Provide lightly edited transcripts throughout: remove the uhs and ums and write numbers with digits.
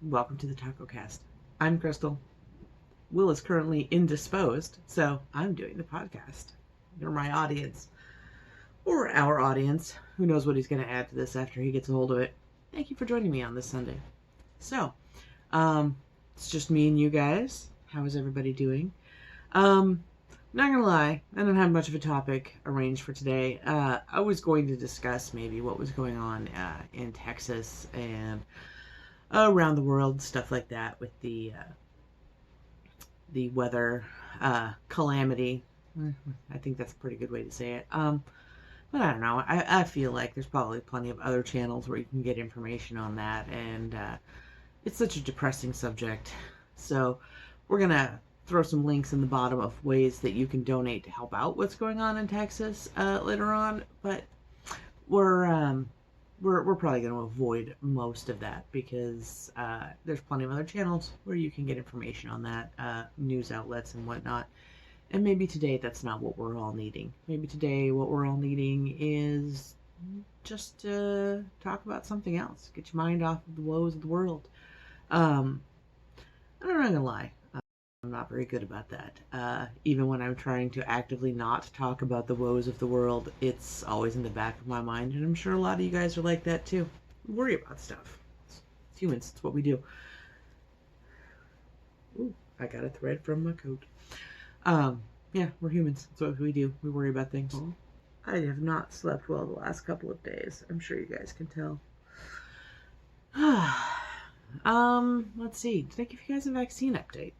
Welcome to the Taco Cast. I'm Crystal. Will is currently indisposed, so I'm doing the podcast. You're my audience, or our audience. Who knows what he's going to add to this after he gets a hold of it. Thank you for joining me on this Sunday. So, it's just me and you guys. How is everybody doing? Not gonna lie, I don't have much of a topic arranged for today. I was going to discuss maybe what was going on in Texas and around the world, stuff like that, with the weather calamity. I think that's a pretty good way to say it. But I don't know. I feel like there's probably plenty of other channels where you can get information on that, and it's such a depressing subject. So we're gonna throw some links in the bottom of ways that you can donate to help out what's going on in Texas later on. But we're probably going to avoid most of that because there's plenty of other channels where you can get information on that, news outlets and whatnot. And maybe today that's not what we're all needing. Maybe today what we're all needing is just to talk about something else. Get your mind off of the woes of the world. I'm not going to lie. I'm not very good about that. Even when I'm trying to actively not talk about the woes of the world, it's always in the back of my mind, and I'm sure a lot of you guys are like that too. We worry about stuff. It's humans. It's what we do. Ooh, I got a thread from my coat. Yeah, we're humans. That's what we do. We worry about things. I have not slept well the last couple of days. I'm sure you guys can tell. Let's see. Did I give you guys a vaccine update?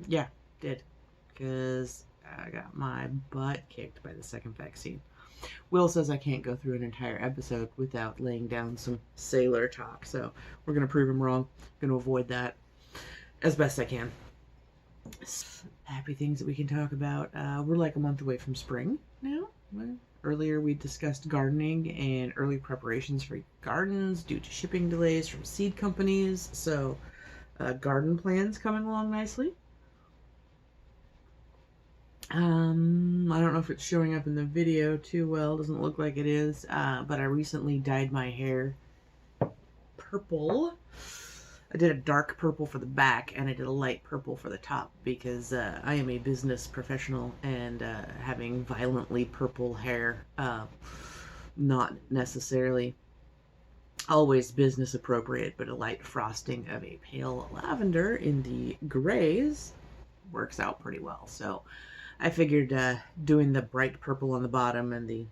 Yeah, did. Because I got my butt kicked by the second vaccine. Will says I can't go through an entire episode without laying down some sailor talk, so we're going to prove him wrong. Going to avoid that as best I can. Happy things that we can talk about. We're like a month away from spring now. Earlier we discussed gardening and early preparations for gardens due to shipping delays from seed companies, so garden plans coming along nicely. I don't know if it's showing up in the video too well. Doesn't look like it is. But I recently dyed my hair purple. I did a dark purple for the back and I did a light purple for the top because I am a business professional, and having violently purple hair, not necessarily always business appropriate, but a light frosting of a pale lavender in the grays works out pretty well. So I figured doing the bright purple on the bottom and the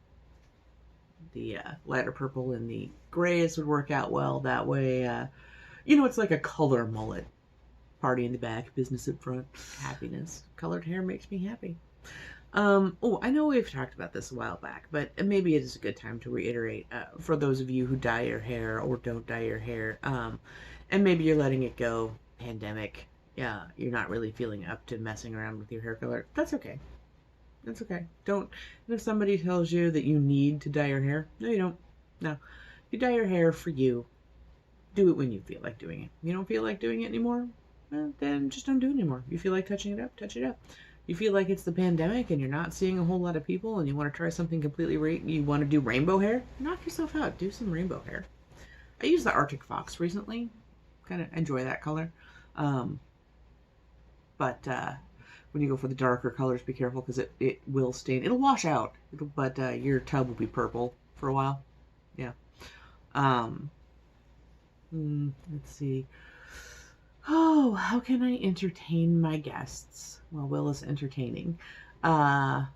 lighter purple in the grays would work out well. That way, it's like a color mullet. Party in the back, business up front, happiness. Colored hair makes me happy. I know we've talked about this a while back, but maybe it is a good time to reiterate for those of you who dye your hair or don't dye your hair, and maybe you're letting it go, pandemic, yeah, you're not really feeling up to messing around with your hair color. That's okay. That's okay. Don't, and if somebody tells you that you need to dye your hair, no, you don't. No. You dye your hair for you. Do it when you feel like doing it. You don't feel like doing it anymore, well, then just don't do it anymore. You feel like touching it up, touch it up. You feel like it's the pandemic and you're not seeing a whole lot of people and you want to try something completely you want to do rainbow hair, knock yourself out. Do some rainbow hair. I used the Arctic Fox recently. Kind of enjoy that color. But when you go for the darker colors, be careful because it will stain. It'll wash out, but your tub will be purple for a while. Yeah. Let's see. Oh, how can I entertain my guests while Will is entertaining? Well,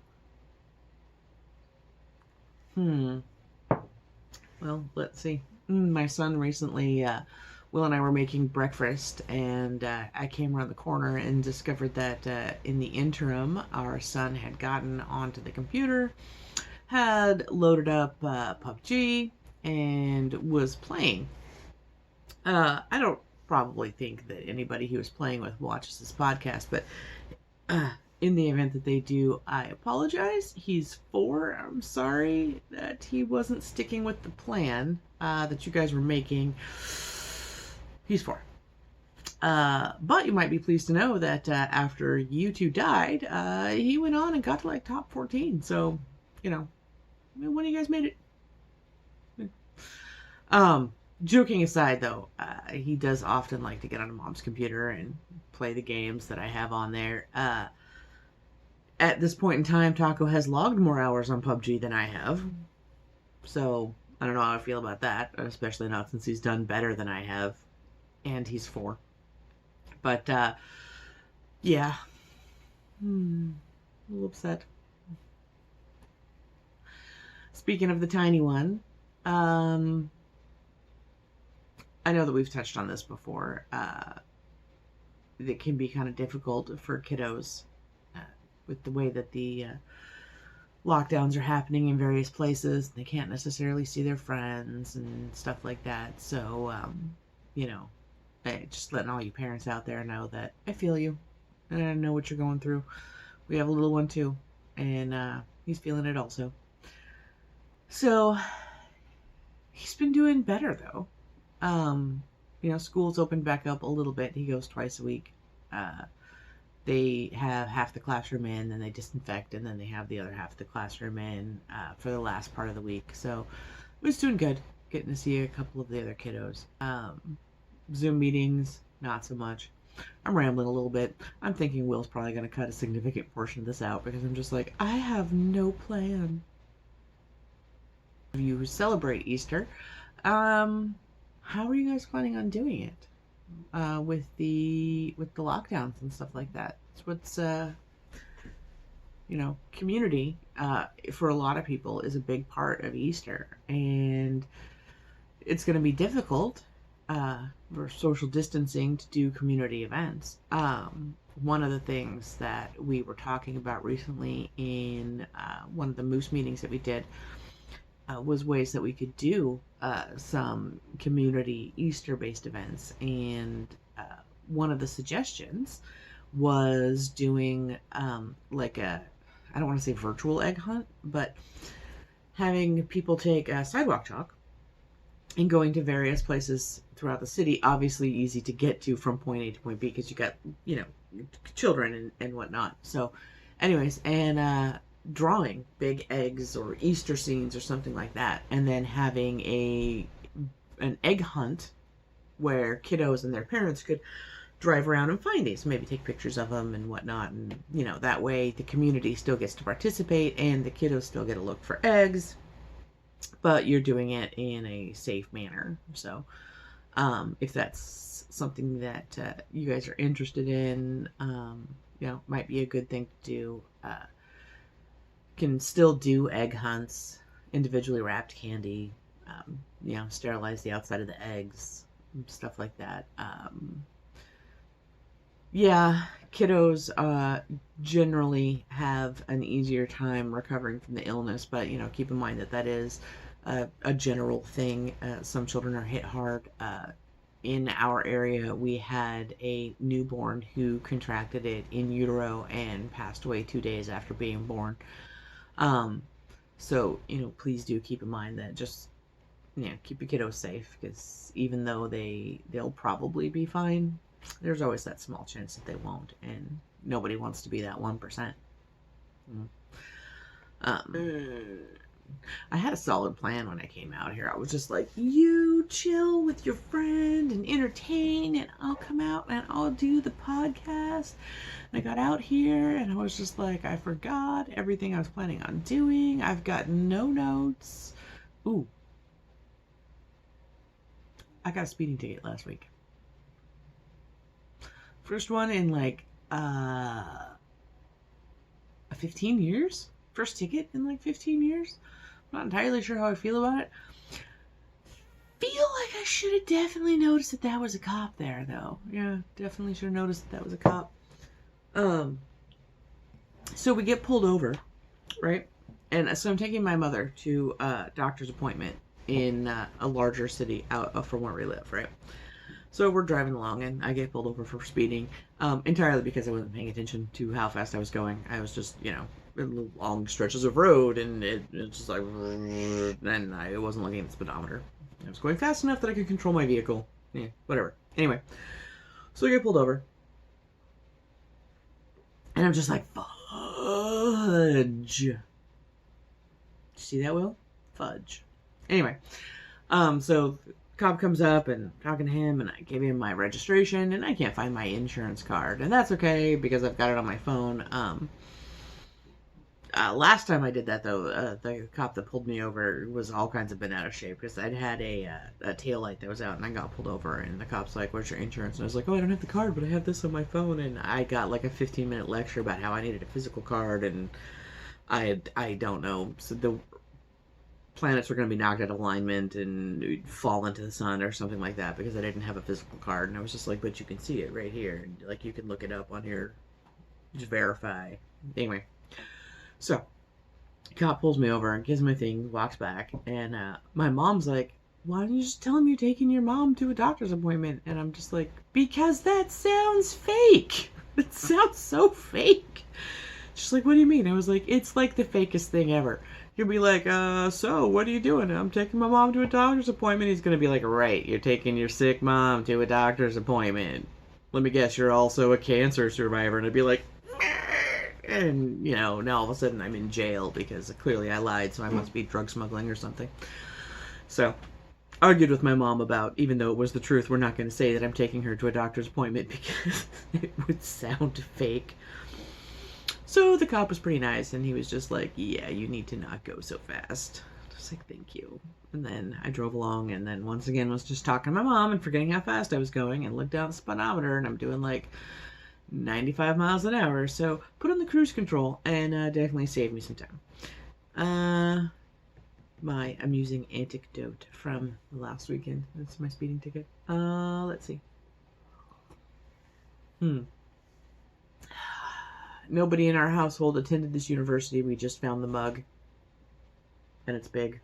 let's see. My son recently, Will and I were making breakfast, and I came around the corner and discovered that in the interim, our son had gotten onto the computer, had loaded up PUBG, and was playing. I don't probably think that anybody he was playing with watches this podcast, but in the event that they do, I apologize. He's 4. I'm sorry that he wasn't sticking with the plan that you guys were making. He's 4. But you might be pleased to know that after you two died, he went on and got to like top 14. So, when you guys made it. joking aside, though, he does often like to get on mom's computer and play the games that I have on there. At this point in time, Taco has logged more hours on PUBG than I have. So I don't know how I feel about that, especially not since he's done better than I have. And he's 4. But, yeah. A little upset. Speaking of the tiny one, I know that we've touched on this before. It can be kind of difficult for kiddos with the way that the lockdowns are happening in various places. They can't necessarily see their friends and stuff like that. So, just letting all you parents out there know that I feel you and I know what you're going through. We have a little one too, and he's feeling it also. So he's been doing better though. School's opened back up a little bit. He goes twice a week. They have half the classroom in, then they disinfect, and then they have the other half of the classroom in for the last part of the week. So it was doing good, getting to see a couple of the other kiddos. Zoom meetings, not so much. I'm rambling a little bit. I'm thinking Will's probably going to cut a significant portion of this out because I'm just like, I have no plan. You celebrate Easter. How are you guys planning on doing it with the lockdowns and stuff like that? It's what's community for a lot of people is a big part of Easter, and it's going to be difficult for social distancing to do community events. One of the things that we were talking about recently in one of the Moose meetings that we did was ways that we could do some community Easter-based events. And one of the suggestions was doing like I don't want to say virtual egg hunt, but having people take sidewalk chalk and going to various places throughout the city, obviously easy to get to from point A to point B because you got, children and whatnot. So anyways, and drawing big eggs or Easter scenes or something like that, and then having an egg hunt where kiddos and their parents could drive around and find these, maybe take pictures of them and whatnot, and that way the community still gets to participate and the kiddos still get a look for eggs, but you're doing it in a safe manner. So if that's something that you guys are interested in, might be a good thing to do. Can still do egg hunts, individually wrapped candy, sterilize the outside of the eggs, stuff like that. Kiddos generally have an easier time recovering from the illness, but keep in mind that is a general thing. Some children are hit hard. In our area, we had a newborn who contracted it in utero and passed away 2 days after being born. So, please do keep in mind that just, keep your kiddos safe, because even though they'll probably be fine, there's always that small chance that they won't, and nobody wants to be that 1%. I had a solid plan when I came out here. I was just like, you chill with your friend and entertain, and I'll come out and I'll do the podcast. And I got out here and I was just like, I forgot everything I was planning on doing. I've got no notes. Ooh. I got a speeding ticket last week. First one in 15 years? First ticket in 15 years? I'm not entirely sure how I feel about it. Feel like I should have definitely noticed that was a cop there, though. Yeah, definitely should have noticed that was a cop. So we get pulled over, right? And so I'm taking my mother to a doctor's appointment in a larger city out from where we live, right? So we're driving along, and I get pulled over for speeding, entirely because I wasn't paying attention to how fast I was going. I was just, in long stretches of road, and it's just like, and I wasn't looking at the speedometer. I was going fast enough that I could control my vehicle. Yeah, whatever. Anyway, so I get pulled over, and I'm just like, fudge. See that, Will? Fudge. Anyway, so cop comes up and talking to him, and I give him my registration, and I can't find my insurance card, and that's okay because I've got it on my phone. Last time I did that, though, the cop that pulled me over was all kinds of bent out of shape because I'd had a tail light that was out, and I got pulled over, and the cop's like, "Where's your insurance?" And I was like, "Oh, I don't have the card, but I have this on my phone." And I got like a 15-minute lecture about how I needed a physical card, and I don't know. So the planets were going to be knocked out of alignment and fall into the sun or something like that because I didn't have a physical card. And I was just like, "But you can see it right here. Like, you can look it up on here, just verify." Anyway. So, cop pulls me over and gives me a thing, walks back, and my mom's like, "Why don't you just tell him you're taking your mom to a doctor's appointment?" And I'm just like, "Because that sounds fake. It sounds so fake." She's like, "What do you mean?" I was like, "It's like the fakest thing ever. You'll be like, so what are you doing?" "I'm taking my mom to a doctor's appointment." He's going to be like, "Right, you're taking your sick mom to a doctor's appointment. Let me guess, you're also a cancer survivor." And I'd be like, and, now all of a sudden I'm in jail because clearly I lied, so I must be drug smuggling or something. So, argued with my mom about, even though it was the truth, we're not going to say that I'm taking her to a doctor's appointment because it would sound fake. So the cop was pretty nice, and he was just like, "Yeah, you need to not go so fast." I was like, "Thank you." And then I drove along, and then once again was just talking to my mom and forgetting how fast I was going, and looked down the speedometer, and I'm doing like 95 miles an hour, so put on the cruise control, and definitely saved me some time. My amusing anecdote from last weekend. That's my speeding ticket. Let's see. Nobody in our household attended this university. We just found the mug, and it's big.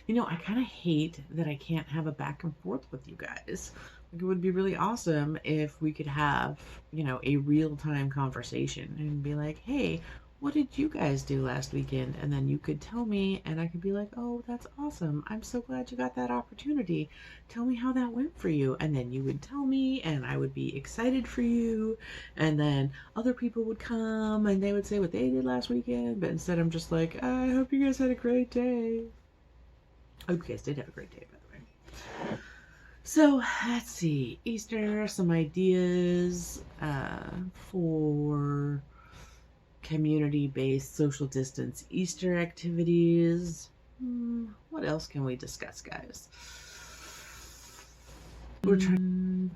I kind of hate that I can't have a back and forth with you guys. Like, it would be really awesome if we could have, a real-time conversation and be like, "Hey, what did you guys do last weekend?" And then you could tell me, and I could be like, "Oh, that's awesome. I'm so glad you got that opportunity. Tell me how that went for you." And then you would tell me, and I would be excited for you. And then other people would come, and they would say what they did last weekend. But instead, I'm just like, "I hope you guys had a great day." I hope you guys did have a great day, by the way. So, let's see. Easter, some ideas for community-based social distance Easter activities. What else can we discuss, guys? We're trying...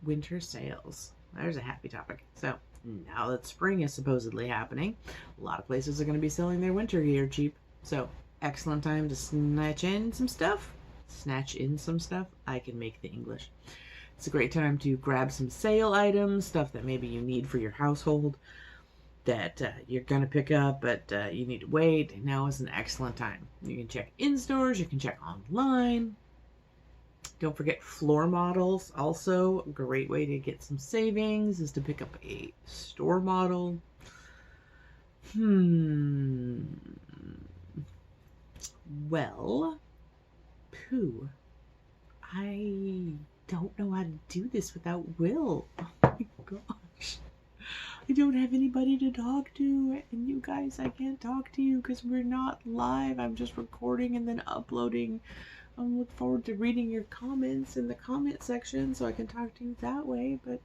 winter sales. There's a happy topic. So, now that spring is supposedly happening, a lot of places are going to be selling their winter gear cheap. So, excellent time to snatch in some stuff. I can make the English. It's a great time to grab some sale items, stuff that maybe you need for your household that you're going to pick up, but you need to wait. Now is an excellent time. You can check in stores, you can check online. Don't forget floor models. Also, a great way to get some savings is to pick up a store model. Well, Pooh, I don't know how to do this without Will. Oh my gosh. I don't have anybody to talk to, and you guys, I can't talk to you because we're not live. I'm just recording and then uploading. I look forward to reading your comments in the comment section so I can talk to you that way, but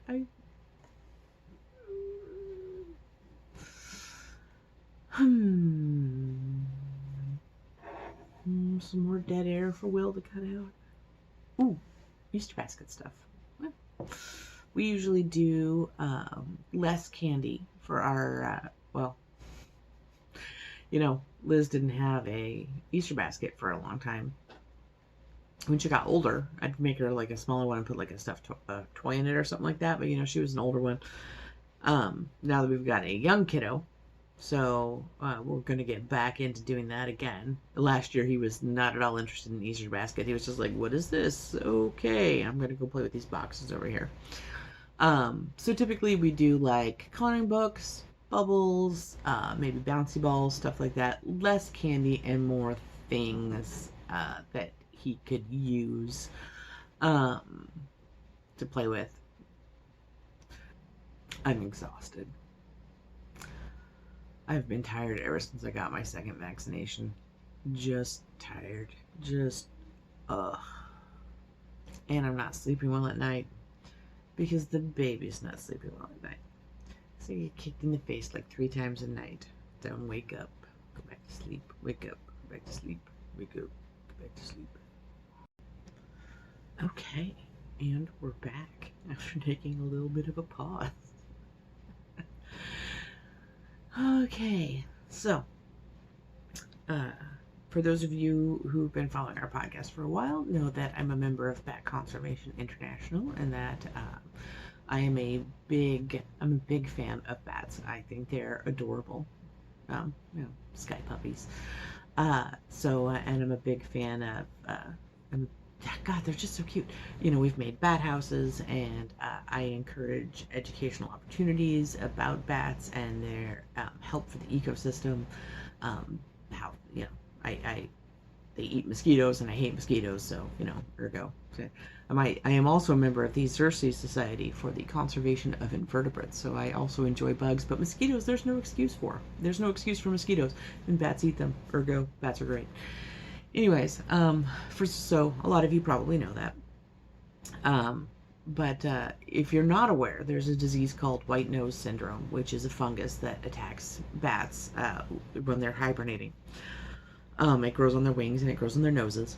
some more dead air for Will to cut out. Ooh, Easter basket stuff. Well, we usually do less candy for our, Liz didn't have a Easter basket for a long time. When she got older, I'd make her like a smaller one and put like a stuffed toy in it or something like that. But, she was an older one. Now that we've got a young kiddo, so we're going to get back into doing that again. Last year, he was not at all interested in Easter basket. He was just like, "What is this? Okay, I'm going to go play with these boxes over here." So typically we do like coloring books, bubbles, maybe bouncy balls, stuff like that. Less candy and more things that he could use to play with. I'm exhausted. I've been tired ever since I got my second vaccination. Just tired. Just, ugh. And I'm not sleeping well at night because the baby's not sleeping well at night. So you get kicked in the face like 3 times a night. Then wake up, go back to sleep, wake up, go back to sleep, wake up, go back to sleep. Okay, and we're back after taking a little bit of a pause. Okay, so for those of you who've been following our podcast for a while, know that I'm a member of Bat Conservation International, and that I'm a big fan of bats. I think they're adorable, sky puppies. And I'm a big fan of. God, they're just so cute. We've made bat houses, and I encourage educational opportunities about bats and their help for the ecosystem. How they eat mosquitoes, and I hate mosquitoes, so ergo. So I am also a member of the Xerces Society for the Conservation of Invertebrates, so I also enjoy bugs, but mosquitoes, there's no excuse for. There's no excuse for mosquitoes, and bats eat them. Ergo, bats are great. Anyways, so a lot of you probably know that. But if you're not aware, there's a disease called white nose syndrome, which is a fungus that attacks bats when they're hibernating. It grows on their wings and it grows on their noses.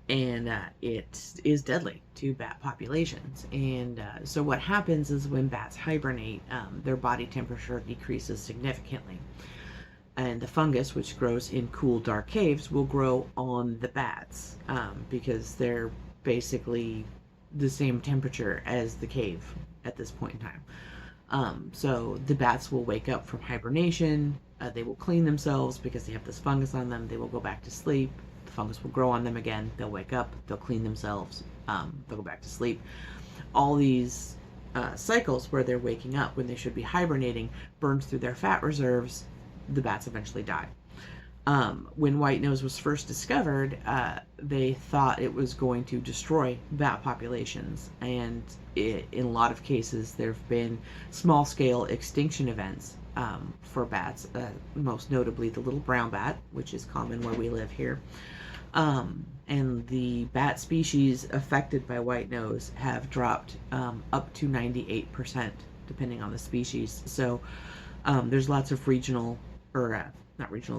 And it is deadly to bat populations. And so what happens is when bats hibernate, their body temperature decreases significantly. And the fungus, which grows in cool, dark caves, will grow on the bats because they're basically the same temperature as the cave at this point in time. So the bats will wake up from hibernation. They will clean themselves because they have this fungus on them. They will go back to sleep. The fungus will grow on them again. They'll wake up. They'll clean themselves. They'll go back to sleep. All these cycles where they're waking up when they should be hibernating burns through their fat reserves. The bats eventually die. When white nose was first discovered, they thought it was going to destroy bat populations, and in a lot of cases there have been small-scale extinction events for bats, most notably the little brown bat, which is common where we live here. And the bat species affected by white nose have dropped up to 98%, depending on the species. So there's lots of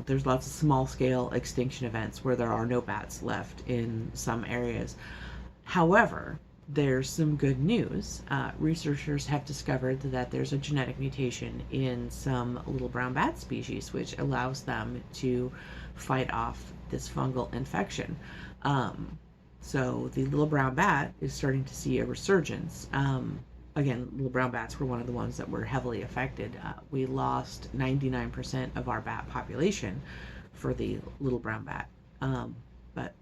there's lots of small-scale extinction events where there are no bats left in some areas. However, there's some good news. Researchers have discovered that there's a genetic mutation in some little brown bat species, which allows them to fight off this fungal infection. So the little brown bat is starting to see a resurgence. Again, little brown bats were one of the ones that were heavily affected. We lost 99% of our bat population for the little brown bat. But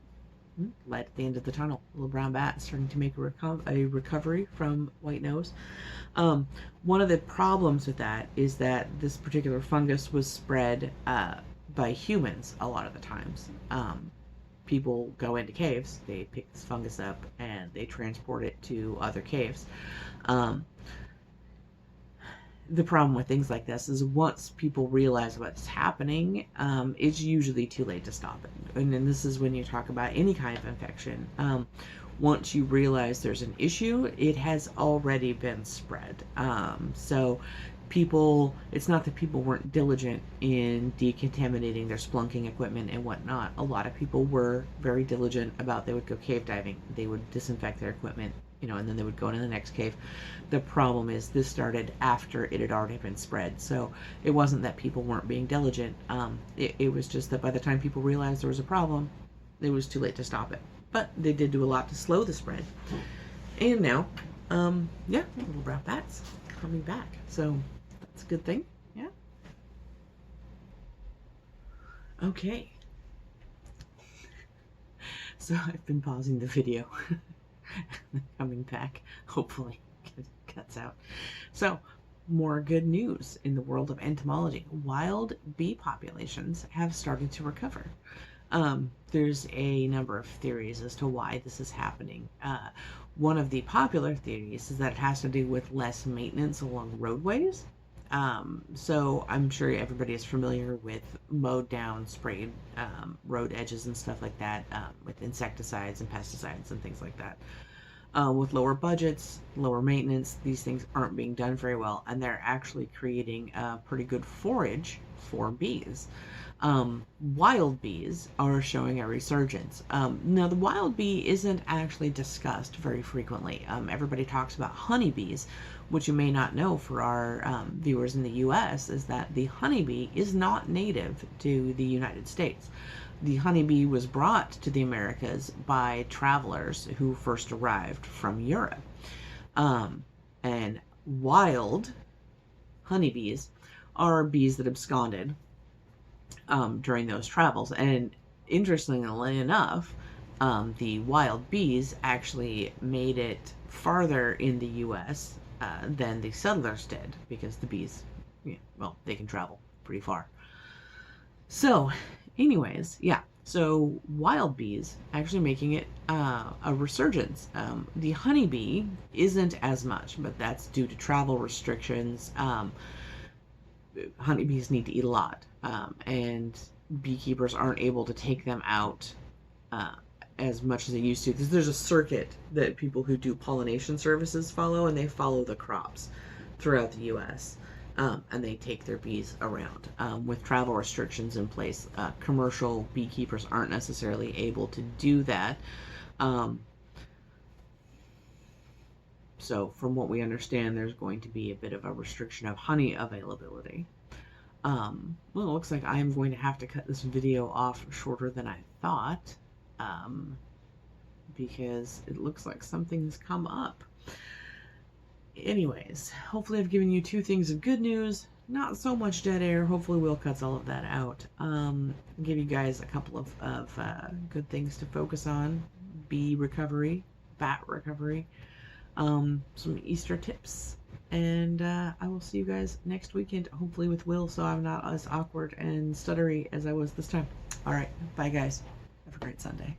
light at the end of the tunnel. Little brown bat starting to make a recovery from white nose. One of the problems with that is that this particular fungus was spread by humans a lot of the times. People go into caves, they pick this fungus up, and they transport it to other caves. The problem with things like this is once people realize what's happening, it's usually too late to stop it. And then this is when you talk about any kind of infection. Once you realize there's an issue, it has already been spread. So it's not that people weren't diligent in decontaminating their splunking equipment and whatnot. A lot of people were very diligent they would go cave diving. They would disinfect their equipment, and then they would go into the next cave. The problem is this started after it had already been spread. So it wasn't that people weren't being diligent. It was just that by the time people realized there was a problem, it was too late to stop it. But they did do a lot to slow the spread. And now, little brown bats coming back. So that's a good thing. Yeah. Okay. So I've been pausing the video. Coming back. Hopefully it cuts out. So more good news in the world of entomology. Wild bee populations have started to recover. There's a number of theories as to why this is happening. One of the popular theories is that it has to do with less maintenance along roadways. So I'm sure everybody is familiar with mowed down, sprayed road edges and stuff like that, with insecticides and pesticides and things like that. With lower budgets, lower maintenance, these things aren't being done very well, and they're actually creating pretty good forage for bees. Wild bees are showing a resurgence. Now, the wild bee isn't actually discussed very frequently. Everybody talks about honeybees, which you may not know for our viewers in the US, is that the honeybee is not native to the United States. The honeybee was brought to the Americas by travelers who first arrived from Europe. And wild honeybees are bees that absconded during those travels. And interestingly enough, the wild bees actually made it farther in the U.S. Than the settlers did, because the bees, well, they can travel pretty far. So, anyways, yeah. So wild bees actually making it a resurgence. The honeybee isn't as much, but that's due to travel restrictions. Honeybees need to eat a lot, and beekeepers aren't able to take them out as much as they used to. There's a circuit that people who do pollination services follow, and they follow the crops throughout the U.S. And they take their bees around. With travel restrictions in place, commercial beekeepers aren't necessarily able to do that. So from what we understand, there's going to be a bit of a restriction of honey availability. Well, it looks like I am going to have to cut this video off shorter than I thought, because it looks like something has come up. Anyways, hopefully I've given you two things of good news, not so much dead air. Hopefully Will cuts all of that out. Give you guys a couple of good things to focus on: bee recovery, bat recovery, some Easter tips, and I will see you guys next weekend, hopefully with Will, so I'm not as awkward and stuttery as I was this time. All right, bye guys. Have a great Sunday.